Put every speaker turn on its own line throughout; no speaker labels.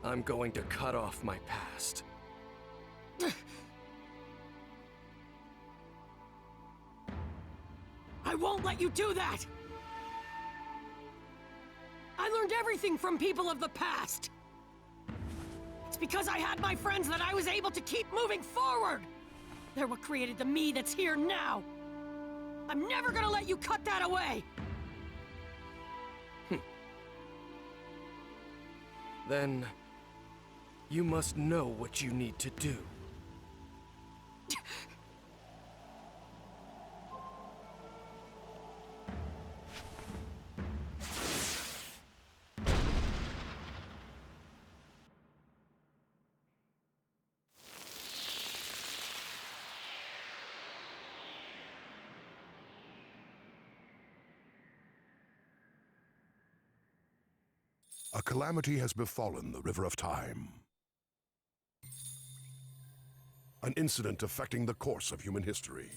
I'm going to cut off my past.
I won't let you do that! I learned everything from people of the past! It's because I had my friends that I was able to keep moving forward! They're what created the me that's here now! I'm never gonna let you cut that away!
Then, you must know what you need to do.
A calamity has befallen the River of Time. An incident affecting the course of human history.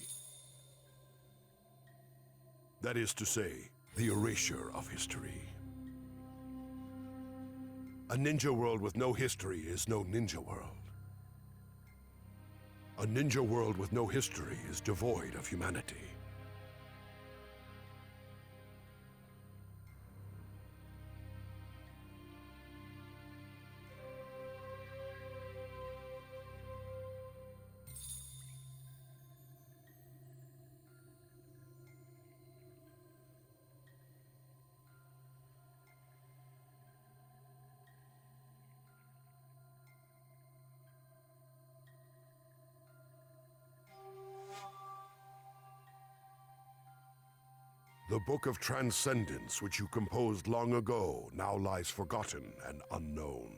That is to say, the erasure of history. A ninja world with no history is no ninja world. A ninja world with no history is devoid of humanity. The Book of Transcendence, which you composed long ago, now lies forgotten and unknown.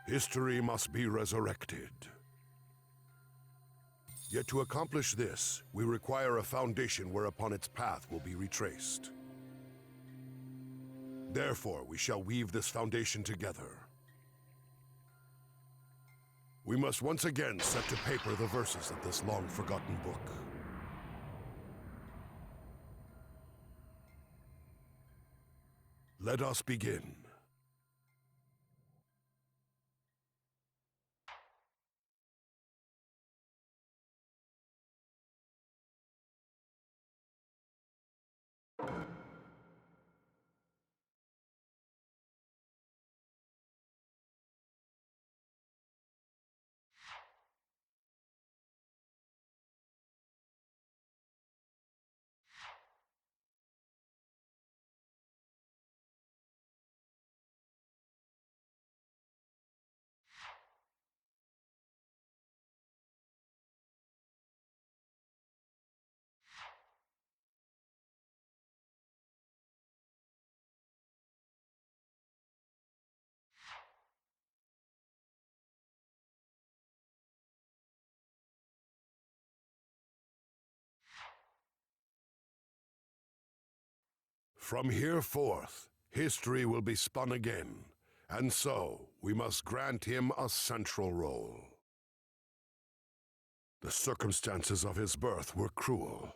History must be resurrected. Yet to accomplish this, we require a foundation whereupon its path will be retraced. Therefore, we shall weave this foundation together. We must once again set to paper the verses of this long-forgotten book. Let us begin. From here forth, history will be spun again, and so we must grant him a central role. The circumstances of his birth were cruel.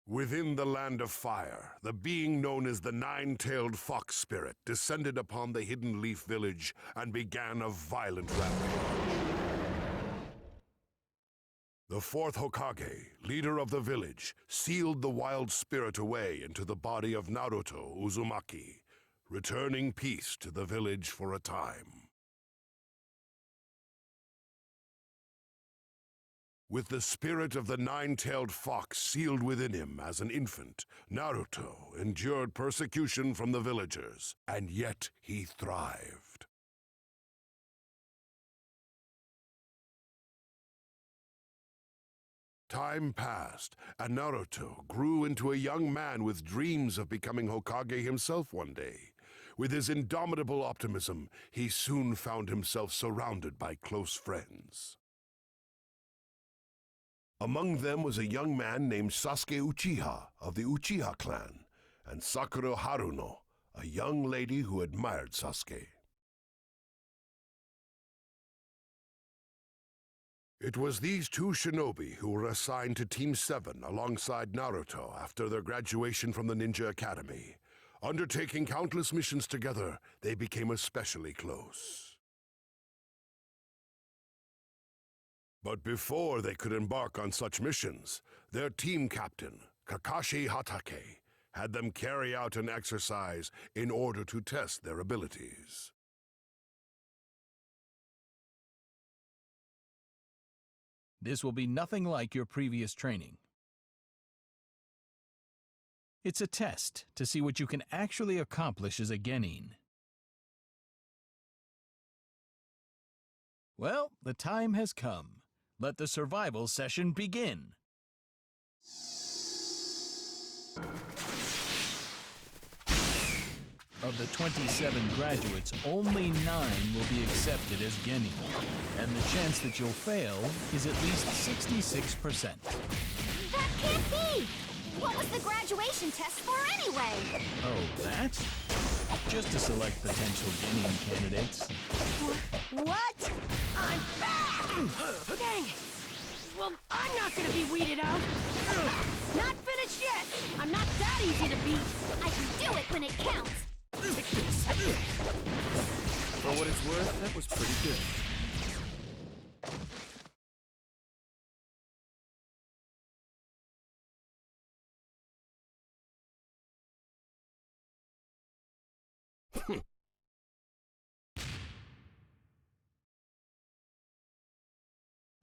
Within the Land of Fire, the being known as the Nine-Tailed Fox Spirit descended upon the Hidden Leaf Village and began a violent rampage. The fourth Hokage, leader of the village, sealed the wild spirit away into the body of Naruto Uzumaki, returning peace to the village for a time. With the spirit of the nine-tailed fox sealed within him as an infant, Naruto endured persecution from the villagers, and yet he thrived. Time passed, and Naruto grew into a young man with dreams of becoming Hokage himself one day. With his indomitable optimism, he soon found himself surrounded by close friends. Among them was a young man named Sasuke Uchiha of the Uchiha clan, and Sakura Haruno, a young lady who admired Sasuke. It was these two shinobi who were assigned to Team 7 alongside Naruto after their graduation from the Ninja Academy. Undertaking countless missions together, they became especially close. But before they could embark on such missions, their team captain, Kakashi Hatake, had them carry out an exercise in order to test their abilities.
This will be nothing like your previous training. It's a test to see what you can actually accomplish as a Genin. Well, the time has come. Let the survival session begin. Of the 27 graduates, only 9 will be accepted as Genin, and the chance that you'll fail is at least 66%.
That can't be! What was the graduation test for anyway?
Oh, that? Just to select potential Genin candidates.
What?
I'm back! Dang it! Well, I'm not gonna be weeded out. Not finished yet! I'm not that easy to beat.
I can do it when it counts.
For what it's worth, that was pretty good.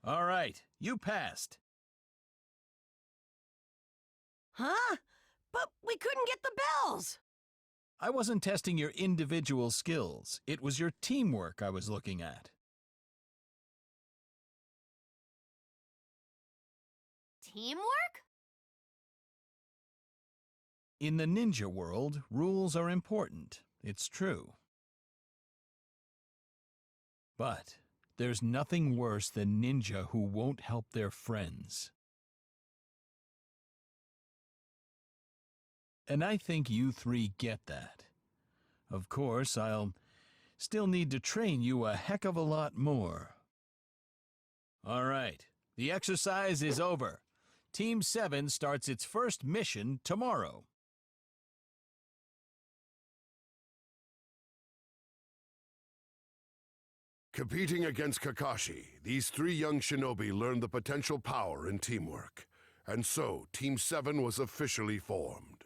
All right, you passed.
Huh? But we couldn't get the bells!
I wasn't testing your individual skills. It was your teamwork I was looking at.
Teamwork?
In the ninja world, rules are important. It's true. But there's nothing worse than ninja who won't help their friends. And I think you 3 get that. Of course, I'll still need to train you a heck of a lot more. All right, the exercise is over. Team 7 starts its first mission tomorrow.
Competing against Kakashi, these 3 young shinobi learned the potential power in teamwork, and so Team 7 was officially formed.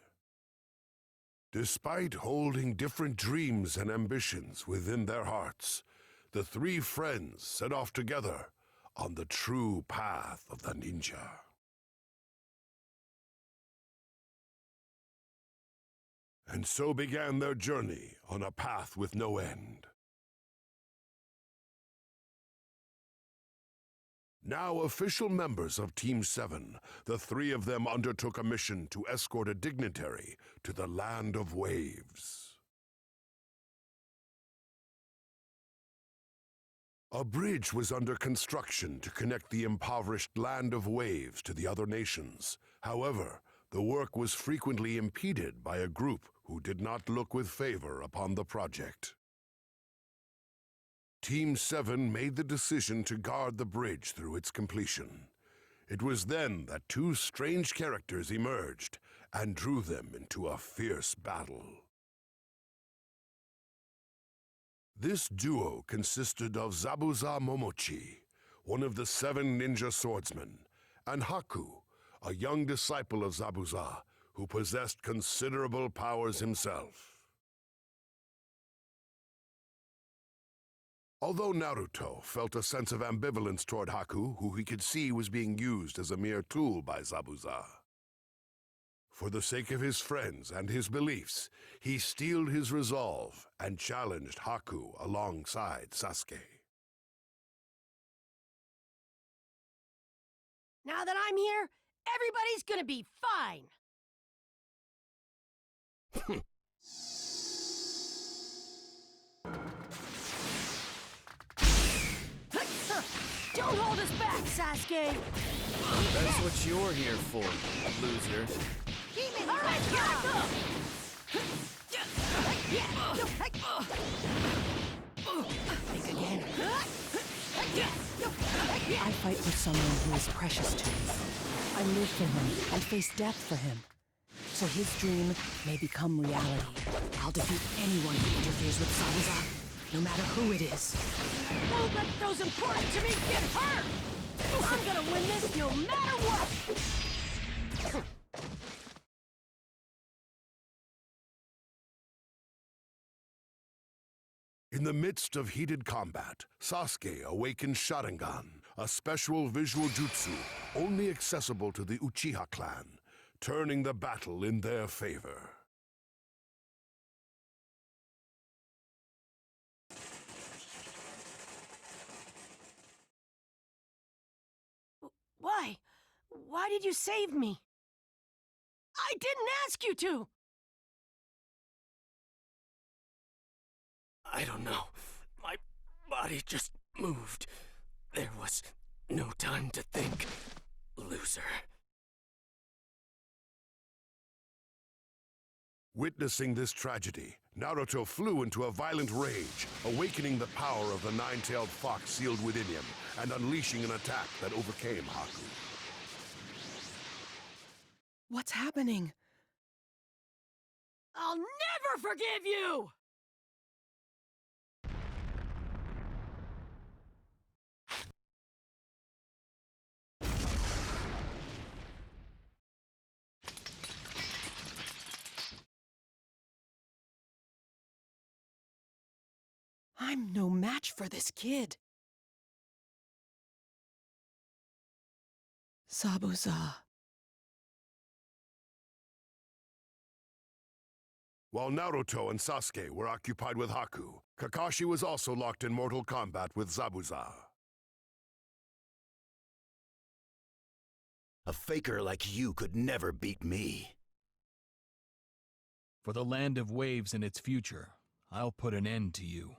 Despite holding different dreams and ambitions within their hearts, the 3 friends set off together on the true path of the ninja. And so began their journey on a path with no end. Now official members of Team 7, the 3 of them undertook a mission to escort a dignitary to the Land of Waves. A bridge was under construction to connect the impoverished Land of Waves to the other nations. However, the work was frequently impeded by a group who did not look with favor upon the project. Team 7 made the decision to guard the bridge through its completion. It was then that 2 strange characters emerged and drew them into a fierce battle. This duo consisted of Zabuza Momochi, one of the 7 ninja swordsmen, and Haku, a young disciple of Zabuza who possessed considerable powers himself. Although Naruto felt a sense of ambivalence toward Haku, who he could see was being used as a mere tool by Zabuza. For the sake of his friends and his beliefs, he steeled his resolve and challenged Haku alongside Sasuke.
Now that I'm here, everybody's gonna be fine! Don't hold us back, Sasuke!
That's what you're here for, loser.
All right, back up! Think again.
I fight for someone who is precious to me. I live for him and face death for him. So his dream may become reality. I'll defeat anyone who interferes with Zabuza, no matter who it is.
Don't let those important to me get hurt! I'm gonna win this no matter what!
In the midst of heated combat, Sasuke awakens Sharingan, a special visual jutsu only accessible to the Uchiha clan, turning the battle in their favor.
Why? Why did you save me? I didn't ask you to!
I don't know. My body just moved. There was no time to think, loser.
Witnessing this tragedy, Naruto flew into a violent rage, awakening the power of the nine-tailed fox sealed within him and unleashing an attack that overcame Haku.
What's happening?
I'll never forgive you!
I'm no match for this kid. Zabuza.
While Naruto and Sasuke were occupied with Haku, Kakashi was also locked in mortal combat with Zabuza.
A faker like you could never beat me.
For the land of waves and its future, I'll put an end to you.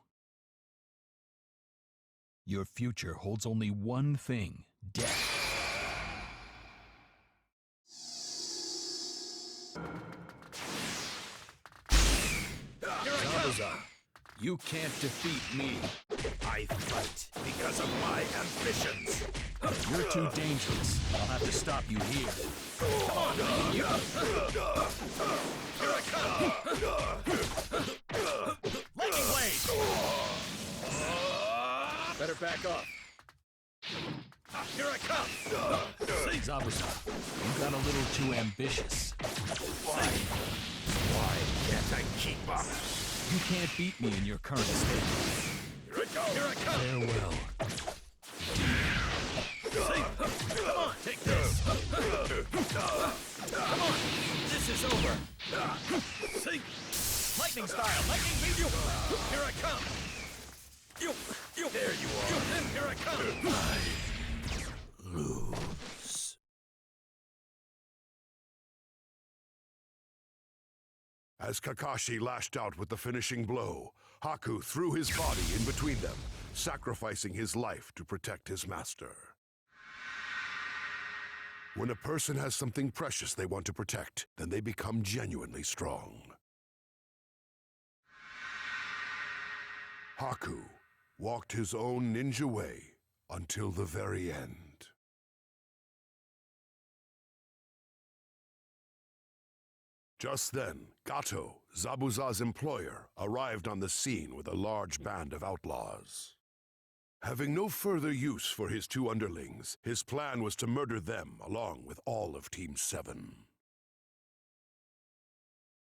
Your future holds only one thing: death. Zabuza, you can't defeat me.
I fight because of my ambitions.
You're too dangerous. I'll have to stop you here. Come on, you. Here I come. Lightning blade. Better back off. Here I come. Zabuza, you got a little too ambitious.
Why can't I keep up?
You can't beat me in your current state.
Here I go. Here I come.
Farewell.
Come on, take this.
Come on, this is over.
See?
Lightning style, lightning beam you.
Here I come. You. There you are. Here I come.
Lose. As Kakashi lashed out with the finishing blow, Haku threw his body in between them, sacrificing his life to protect his master. When a person has something precious they want to protect, then they become genuinely strong. Haku walked his own ninja way until the very end. Just then, Gato, Zabuza's employer, arrived on the scene with a large band of outlaws. Having no further use for his two underlings, his plan was to murder them along with all of Team 7.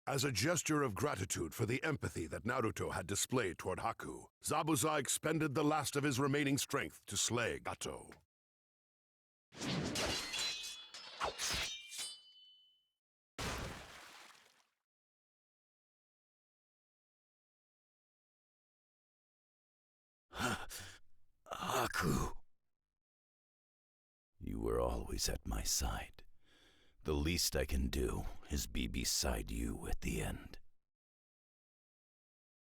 As a gesture of gratitude for the empathy that Naruto had displayed toward Haku, Zabuza expended the last of his remaining strength to slay Gato.
Haku. You were always at my side. The least I can do is be beside you at the end.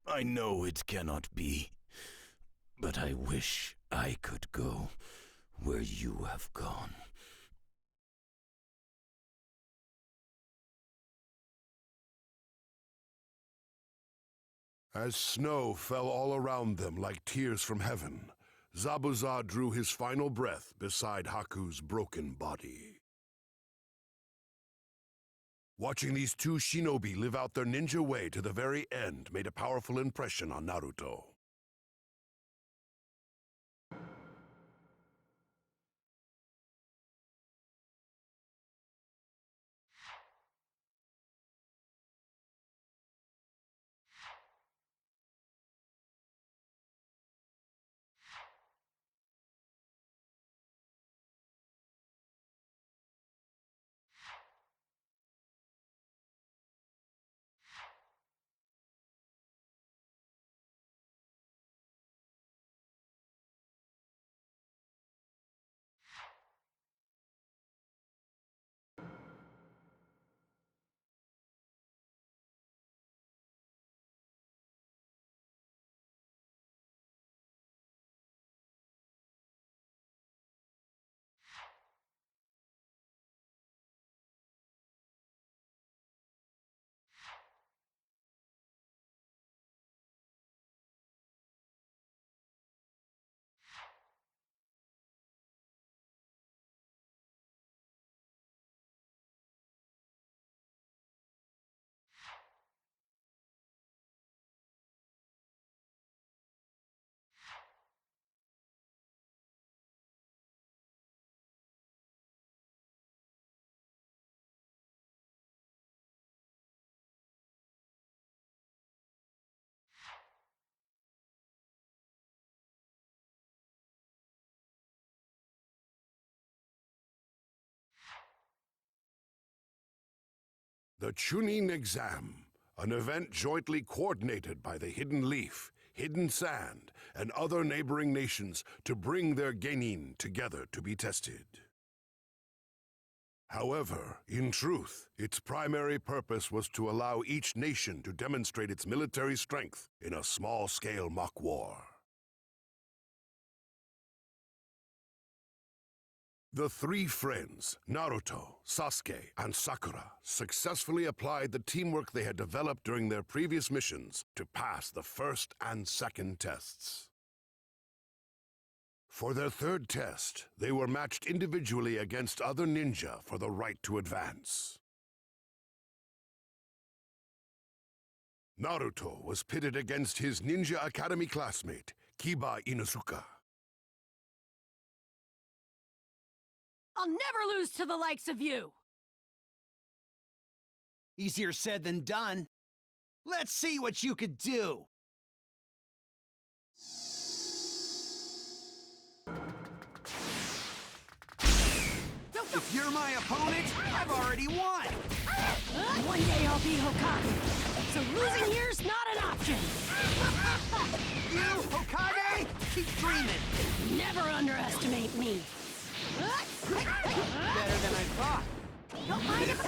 I know it cannot be, but I wish I could go where you have gone.
As snow fell all around them like tears from heaven, Zabuza drew his final breath beside Haku's broken body. Watching these two shinobi live out their ninja way to the very end made a powerful impression on Naruto. The Chunin Exam, an event jointly coordinated by the Hidden Leaf, Hidden Sand, and other neighboring nations to bring their Genin together to be tested. However, in truth, its primary purpose was to allow each nation to demonstrate its military strength in a small-scale mock war. The three friends, Naruto, Sasuke, and Sakura, successfully applied the teamwork they had developed during their previous missions to pass the first and second tests. For their third test, they were matched individually against other ninja for the right to advance. Naruto was pitted against his Ninja Academy classmate, Kiba Inuzuka.
I'll never lose to the likes of you!
Easier said than done. Let's see what you could do. If you're my opponent, I've already won.
One day I'll be Hokage, so losing here's not an option!
You, Hokage, keep dreaming.
Never underestimate me!
Better than I thought.
Don't mind if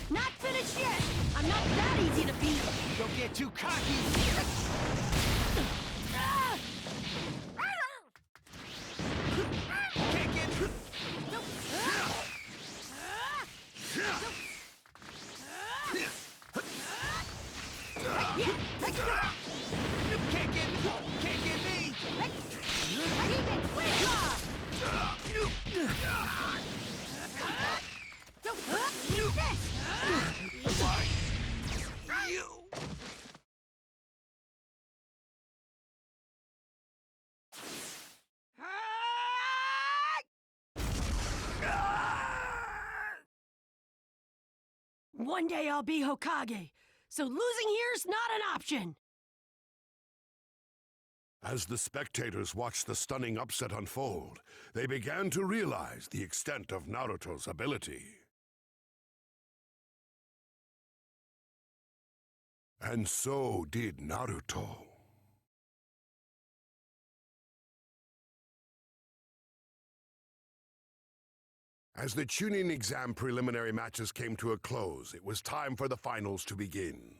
not finished yet! I'm not that easy to beat!
Don't get too cocky. Kick it. Kick it. Kick it me.
One day I'll be Hokage, so losing here's not an option!
As the spectators watched the stunning upset unfold, they began to realize the extent of Naruto's ability. And so did Naruto. As the Chunin Exam preliminary matches came to a close, it was time for the finals to begin.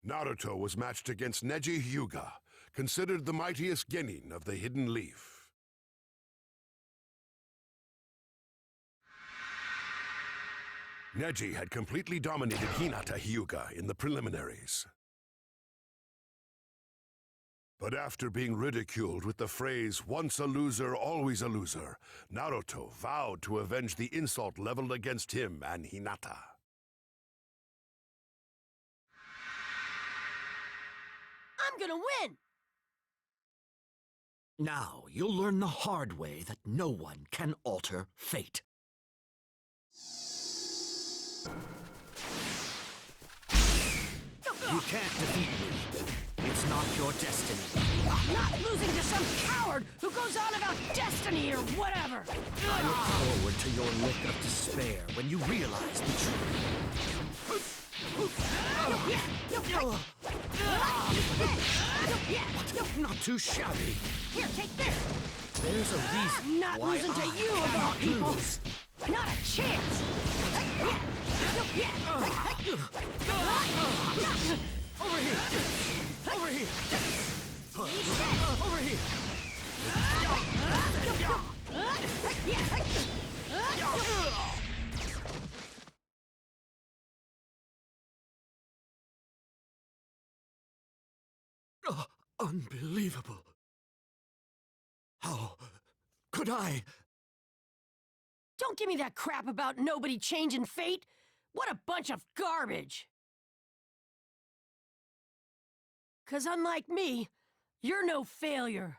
Naruto was matched against Neji Hyuga, considered the mightiest genin of the Hidden Leaf. Neji had completely dominated Hinata Hyuga in the preliminaries. But after being ridiculed with the phrase, once a loser, always a loser, Naruto vowed to avenge the insult leveled against him and Hinata.
I'm gonna win!
Now you'll learn the hard way that no one can alter fate. You can't defeat me. It's not your destiny.
Not losing to some coward who goes on about destiny or whatever!
I look forward to your look of despair when you realize the truth. Not too shabby.
Here, take this!
There's a reason
I'm not
why
losing to
I
you of all
cannot
people!
lose.
Not a chance!
Over here! Over here! Over here! Unbelievable. How could I?
Don't give me that crap about nobody changing fate! What a bunch of garbage! 'Cause unlike me, you're no failure.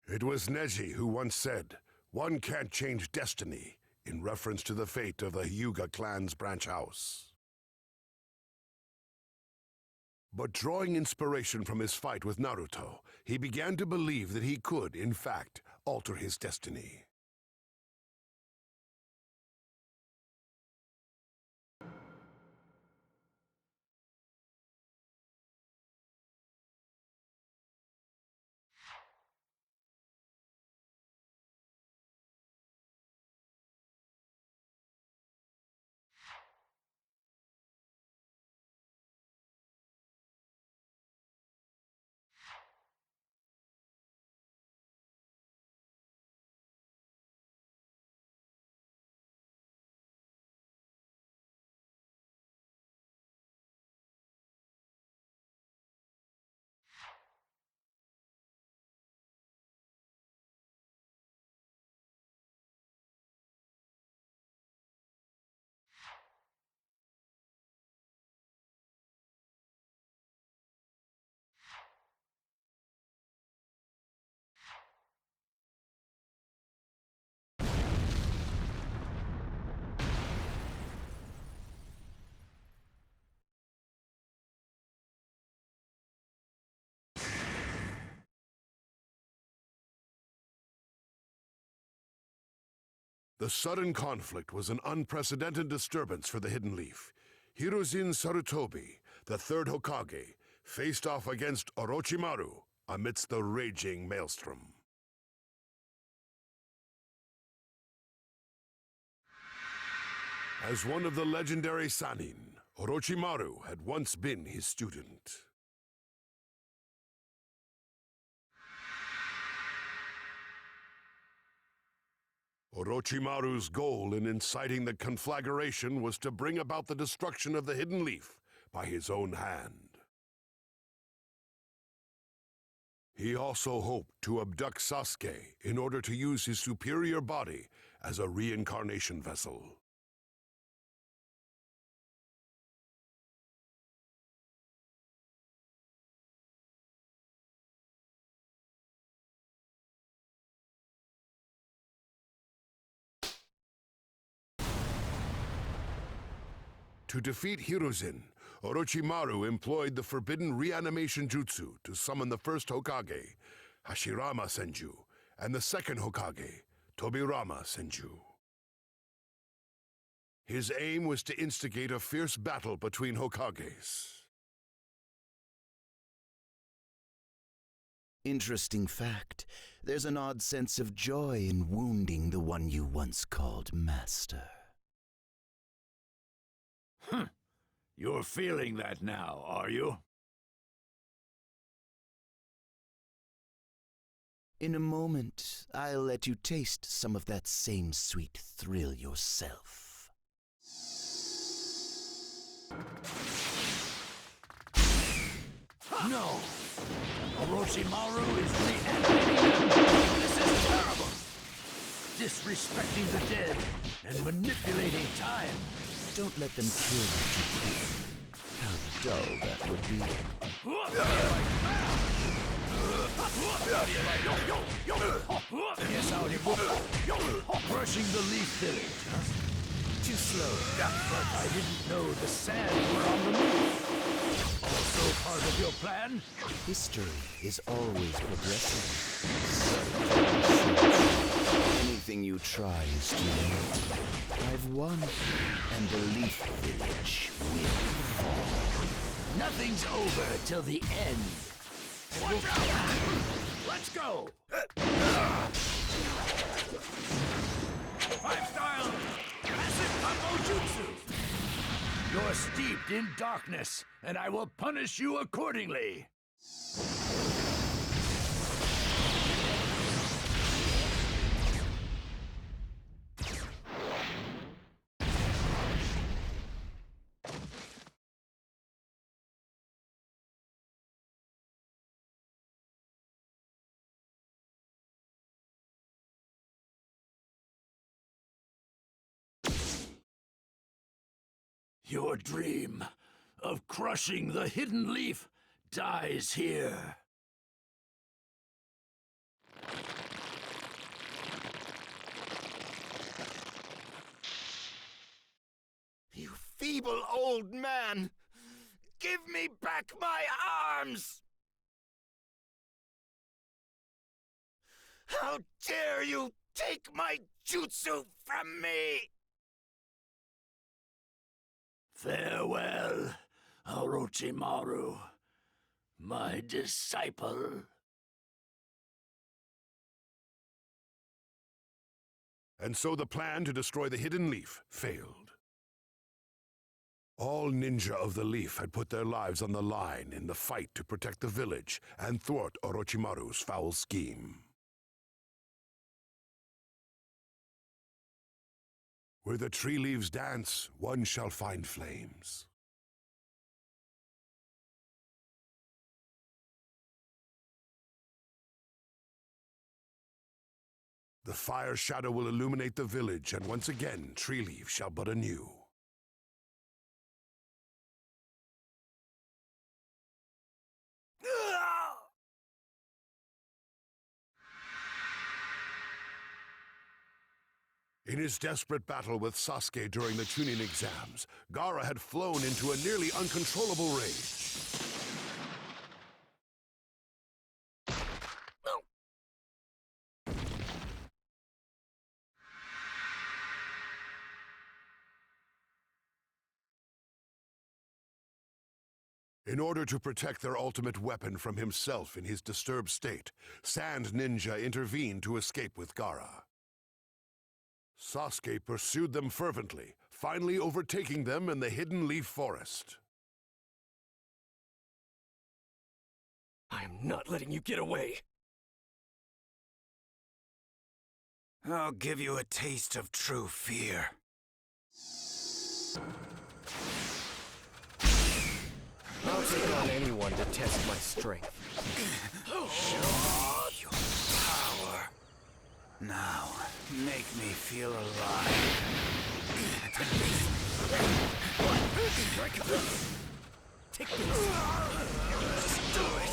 It was Neji who once said, "One can't change destiny," in reference to the fate of the Hyuga clan's branch house. But drawing inspiration from his fight with Naruto, he began to believe that he could, in fact, alter his destiny. The sudden conflict was an unprecedented disturbance for the Hidden Leaf. Hiruzen Sarutobi, the third Hokage, faced off against Orochimaru amidst the raging maelstrom. As one of the legendary Sannin, Orochimaru had once been his student. Orochimaru's goal in inciting the conflagration was to bring about the destruction of the Hidden Leaf by his own hand. He also hoped to abduct Sasuke in order to use his superior body as a reincarnation vessel. To defeat Hiruzen, Orochimaru employed the forbidden reanimation jutsu to summon the first Hokage, Hashirama Senju, and the second Hokage, Tobirama Senju. His aim was to instigate a fierce battle between Hokages.
Interesting fact. There's an odd sense of joy in wounding the one you once called master.
You're feeling that now, are you?
In a moment, I'll let you taste some of that same sweet thrill yourself.
No! Orochimaru is reanimating them! This is terrible! Disrespecting the dead and manipulating time!
Don't let them kill you. How dull that would be.
Yes, howdy, brushing the leaf village, huh? Too slow. But I didn't know the sand were on the move. Also part of your plan?
History is always progressing. Anything you try is too late. I've won, and the leaf village will fall.
Nothing's over till the end. Watch out! Let's go! 5-style massive combo jutsu! You're steeped in darkness, and I will punish you accordingly! Your dream of crushing the hidden leaf dies here.
You feeble old man! Give me back my arms! How dare you take my jutsu from me!
Farewell, Orochimaru, my disciple.
And so the plan to destroy the hidden leaf failed. All ninja of the leaf had put their lives on the line in the fight to protect the village and thwart Orochimaru's foul scheme. Where the tree leaves dance, one shall find flames. The fire shadow will illuminate the village, and once again, Tree Leaf shall bud anew. In his desperate battle with Sasuke during the Chunin exams, Gaara had flown into a nearly uncontrollable rage. In order to protect their ultimate weapon from himself in his disturbed state, Sand Ninja intervened to escape with Gaara. Sasuke pursued them fervently, finally overtaking them in the Hidden Leaf Forest.
I am not letting you get away.
I'll give you a taste of true fear.
I'll take on anyone to test my strength.
Show me your power. Now, make me feel alive.
Take this. Take this. Just do it.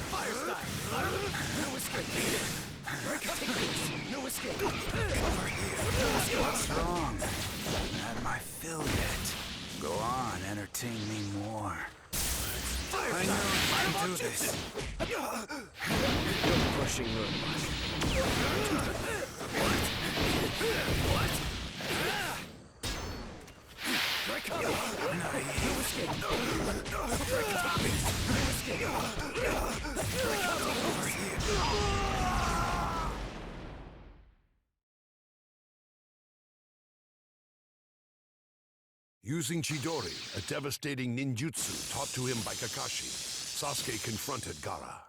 Fire style. No escape. Take this. No escape. Over here.
What's wrong? Not my fill yet. Go on, entertain me more. I know you can do this.
You're pushing robots. What? Break up. No escape. Break up. No escape. Break up. Over here.
Using Chidori, a devastating ninjutsu taught to him by Kakashi, Sasuke confronted Gaara.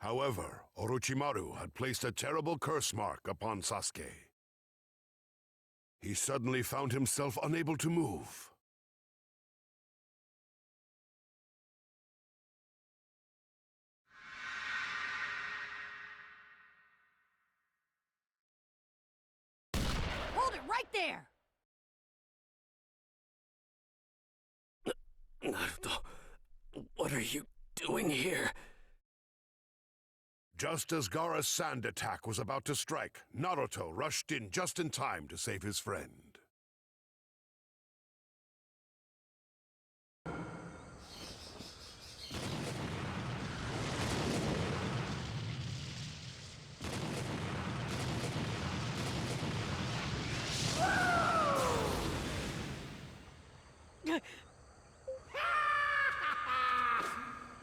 However, Orochimaru had placed a terrible curse mark upon Sasuke. He suddenly found himself unable to move.
Hold it right there!
Naruto, what are you doing here?
Just as Gaara's sand attack was about to strike, Naruto rushed in just in time to save his friend.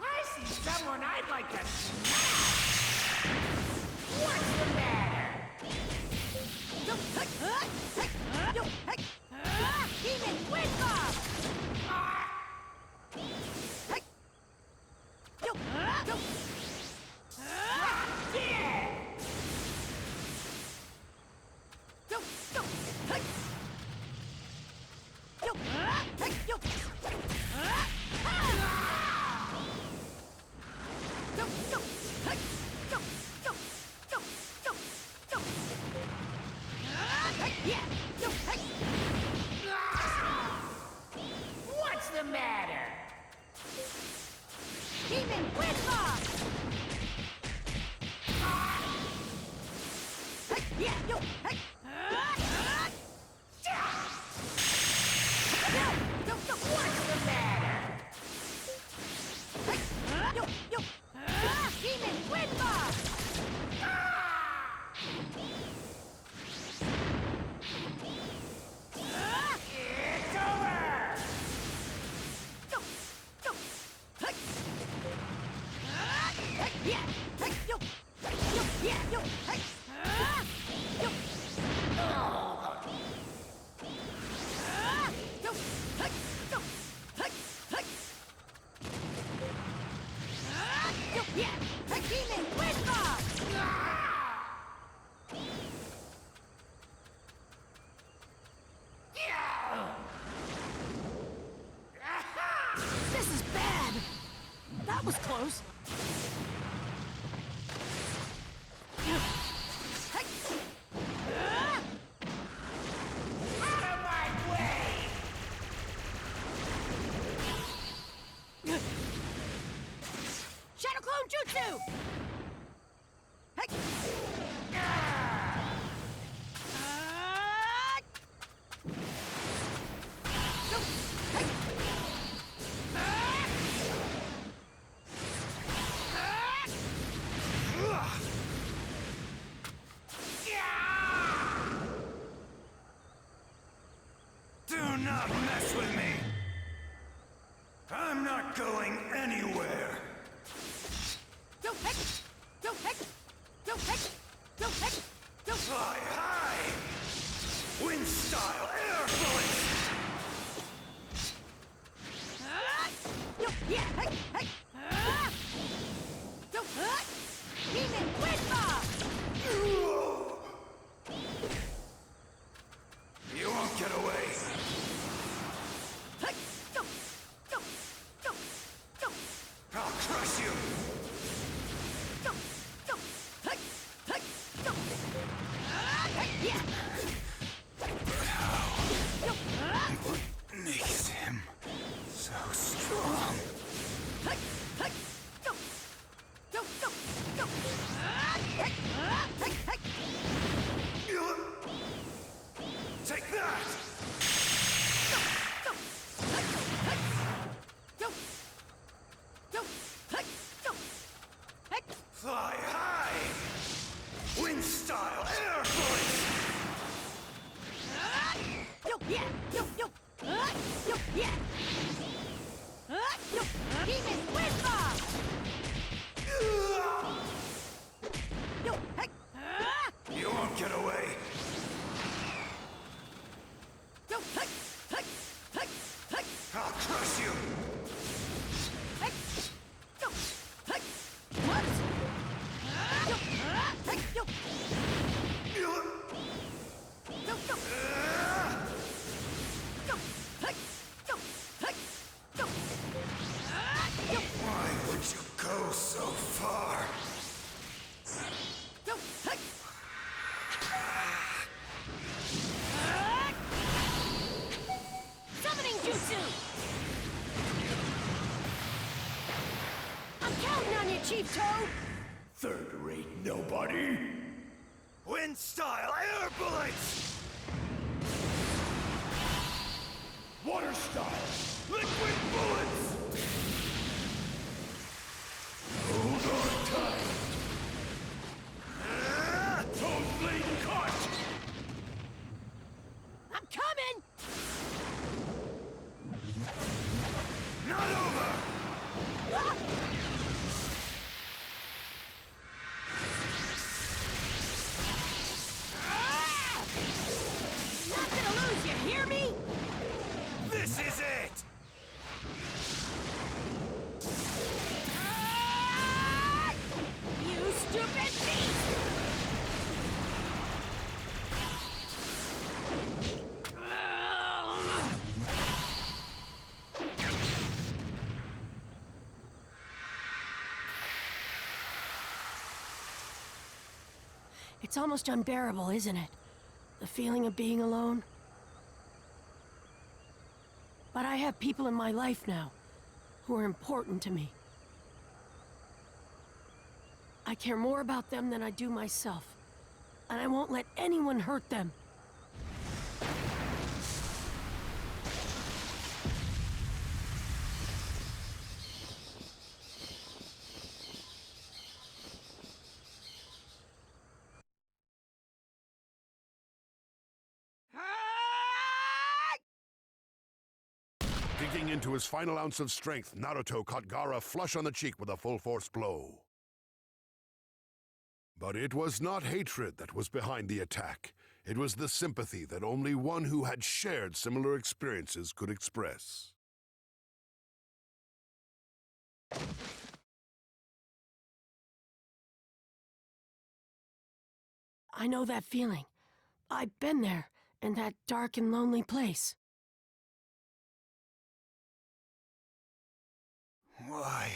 I see someone I'd like to smash! What's the matter?
Demon Wind Bomb!
What's the matter?
Demon Wind Bomb!
What's the matter?
Demon Wind Bomb!
It's over!
Demon Wind Bomb! This is bad! That was close.
Out of my way!
Shadow Clone Jutsu!
Do not mess with me! I'm not going anywhere! Fly high! Wind style air voice!
Demon Wind Bomb!
You won't get away! I'll crush you! What makes him so strong? buddy! Wind style air bullets! Water style liquid bullets! Hold on tight! Toad blade cut!
I'm coming!
Not over!
Nothing to lose, you hear me?
This is it!
You stupid beast! It's almost unbearable, isn't it? The feeling of being alone. But I have people in my life now who are important to me. I care more about them than I do myself, and I won't let anyone hurt them.
Digging into his final ounce of strength, Naruto caught Gaara flush on the cheek with a full-force blow. But it was not hatred that was behind the attack. It was the sympathy that only one who had shared similar experiences could express.
I know that feeling. I've been there, in that dark and lonely place.
Why?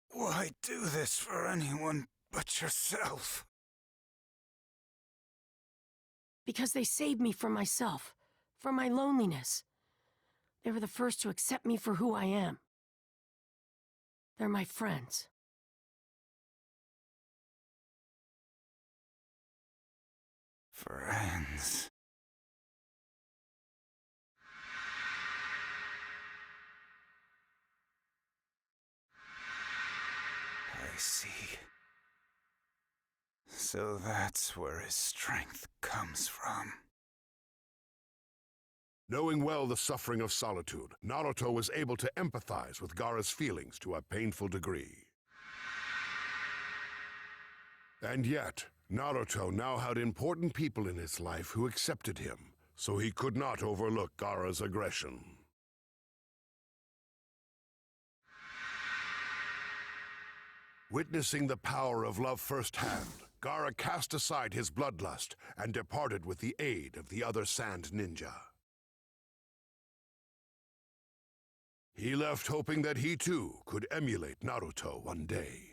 Why do this for anyone but yourself?
Because they saved me from myself, from my loneliness. They were the first to accept me for who I am. They're my friends.
Friends. I see. So that's where his strength comes from.
Knowing well the suffering of solitude, Naruto was able to empathize with Gaara's feelings to a painful degree. And yet, Naruto now had important people in his life who accepted him, so he could not overlook Gaara's aggression. Witnessing the power of love firsthand, Gaara cast aside his bloodlust and departed with the aid of the other Sand Ninja. He left hoping that he too could emulate Naruto one day.